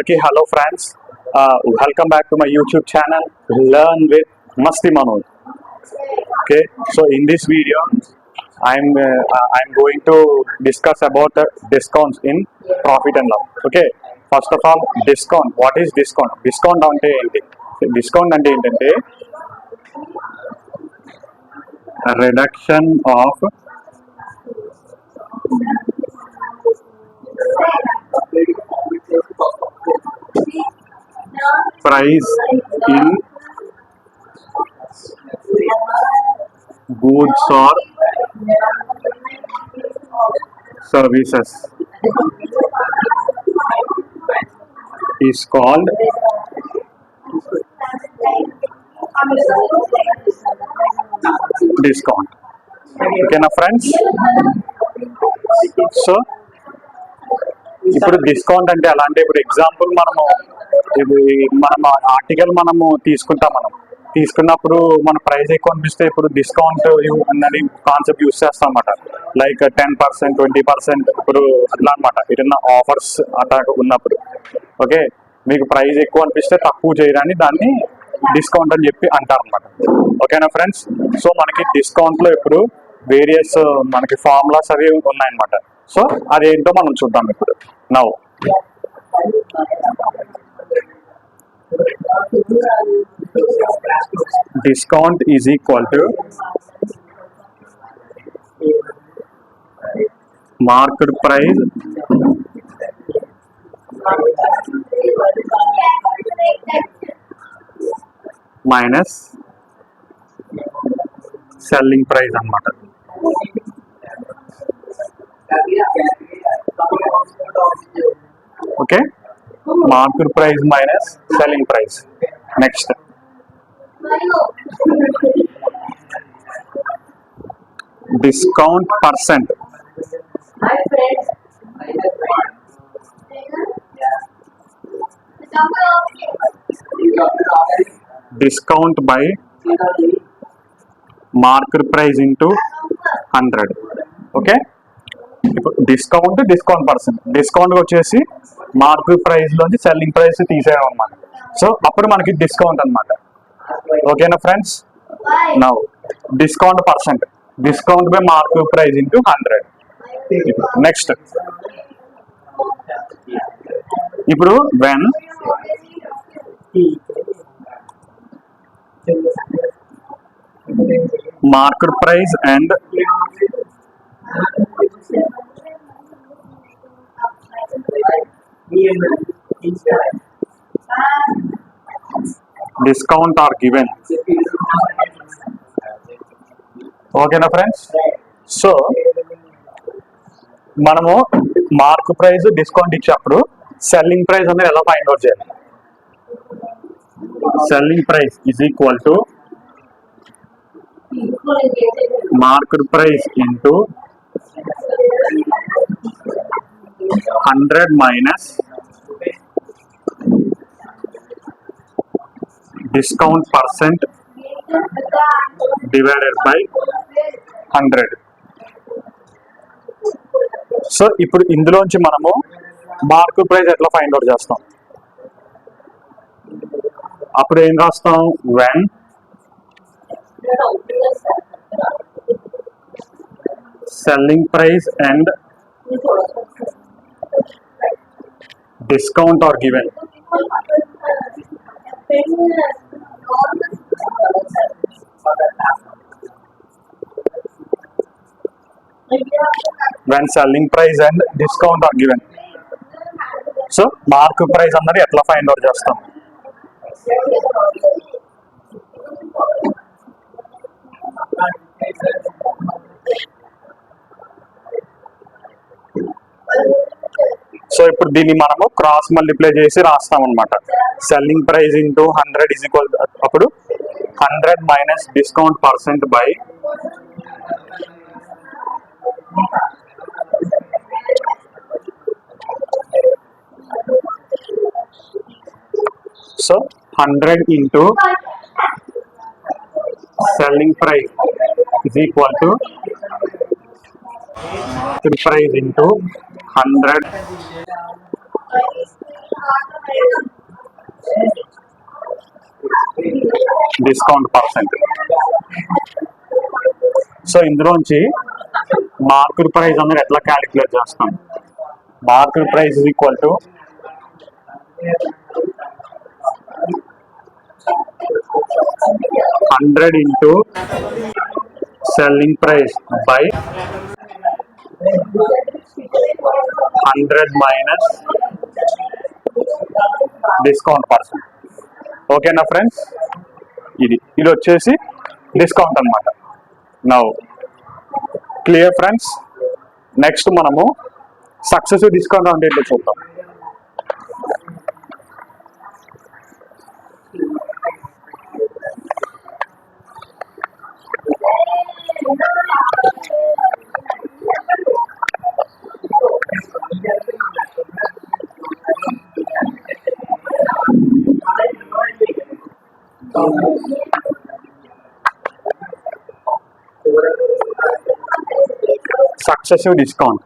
Okay, hello friends. Welcome back to my YouTube channel, Learn with Masti Manoj. Okay, so in this video, I'm going to discuss about the discounts in profit and loss. Okay, first of all, discount. What is discount? Discount ante enti? Discount ante entante a reduction of price in goods or services is called discount. Okay, na friends. So ఇప్పుడు discount అంటే ఎలా అంటే ఇప్పుడు example మనం article మనము తీసుకున్నప్పుడు మన price ఎక్కువ అనిపిస్తే ఇప్పుడు డిస్కౌంట్ అన్నది కాన్సెప్ట్ యూస్ చేస్తాం అనమాట. లైక్ 10%, 20% ఇప్పుడు అట్లా అనమాట. ఏదైనా ఆఫర్స్ అట్లా ఉన్నప్పుడు ఓకే, మీకు ప్రైస్ ఎక్కువ అనిపిస్తే తక్కువ చేయడాన్ని దాన్ని డిస్కౌంట్ అని చెప్పి అంటారు అనమాట. ఓకేనా ఫ్రెండ్స్. సో మనకి డిస్కౌంట్ లో ఇప్పుడు వేరియస్ మనకి ఫార్ములాస్ అవి ఉన్నాయన్నమాట. సో అదేంటో మనం చూద్దాం ఇప్పుడు. Now discount is equal to market price minus selling price అన్నమాట. Okay, market price minus selling price. Next discount percent. Discount by market price into 100. Okay, ఇప్పుడు డిస్కౌంట్ పర్సెంట్. డిస్కౌంట్ వచ్చేసి మార్కెట్ ప్రైస్ లోంచి selling price తీసేయడం అన్నమాట. So అప్పుడు మనకి discount అన్నమాట. ఓకేనా friends. Now discount percent, discount by market price into 100. Next ఇప్పుడు when market price and discount are given. ఓకేనా ఫ్రెండ్స్. సో మనము మార్కెట్ ప్రైస్ డిస్కౌంట్ ఇచ్చినప్పుడు సెల్లింగ్ ప్రైస్ అనేది ఎలా ఫైండ్ అవుట్ చేయాలి? Selling price is equal to market price into 100 minus discount percent divided by 100. So ఇప్పుడు ఇందులోంచి మనము మార్కెట్ ప్రైస్ ఎట్లా ఫైండ్ అవుట్ చేస్తాం? అప్పుడు ఏం రాస్తాం? When selling price and discount are given. when selling price and discount are given. So market price అన్నది ఎట్లా ఫైండ్ అవుట్ చేస్తాం? సో ఇప్పుడు దీన్ని మనము క్రాస్ మల్టిప్లై చేసి రాస్తాం అనమాట. Selling price into 100 is equal, అప్పుడు 100 minus discount percent by so 100 into selling price is equal to market price into 100 discount percent. So ఇందులోంచి మార్కెట్ ప్రైస్ అనేది ఎట్లా క్యాలిక్యులేట్ చేస్తాం? Market price is equal to hundred into selling price by 100 minus discount percent. ఓకేనా friends? ఇది వచ్చేసి discount అన్నమాట. Now clear friends? Next మనము successive discount అంటే ఏంటో చూద్దాం. Successive discount.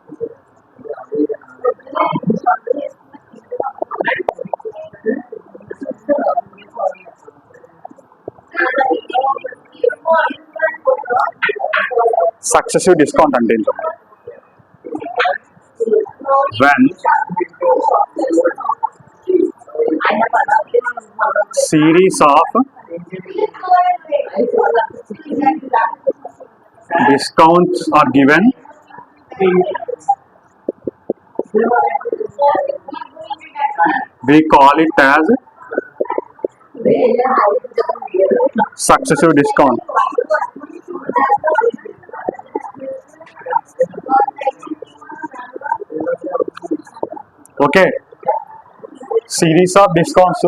Successive discount అంటే ఏంటో, when series of discounts are given, we call it as successive discount. Okay, series of discounts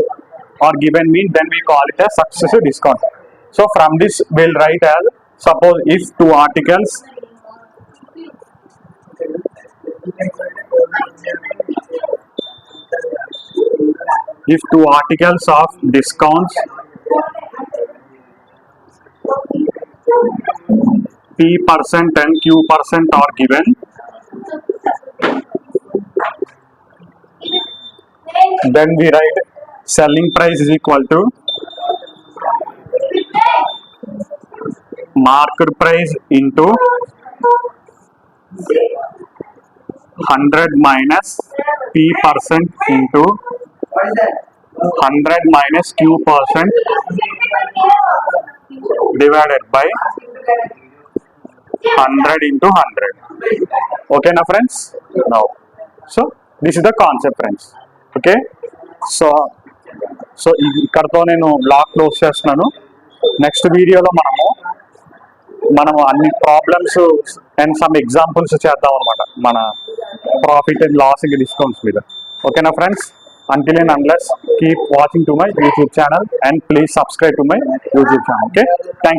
are given mean then we call it as successive discount. So from this we'll write as, suppose if two articles of discounts P% and Q% are given, then we write selling price is equal to market price into 100 minus P% into 100 minus Q% divided by 100 into 100. Okay na friends? Now, so this is the concept friends. Okay, so ఇక్కడతో నేను blog close చేస్తున్నాను. Next వీడియోలో మనము అన్ని problems and some examples చేద్దాం అనమాట, మన profit and loss ఇంకా డిస్కౌంట్స్ మీద. ఓకేనా friends? Until and unless, keep watching to my YouTube channel and please subscribe to my YouTube channel. Okay, thank you.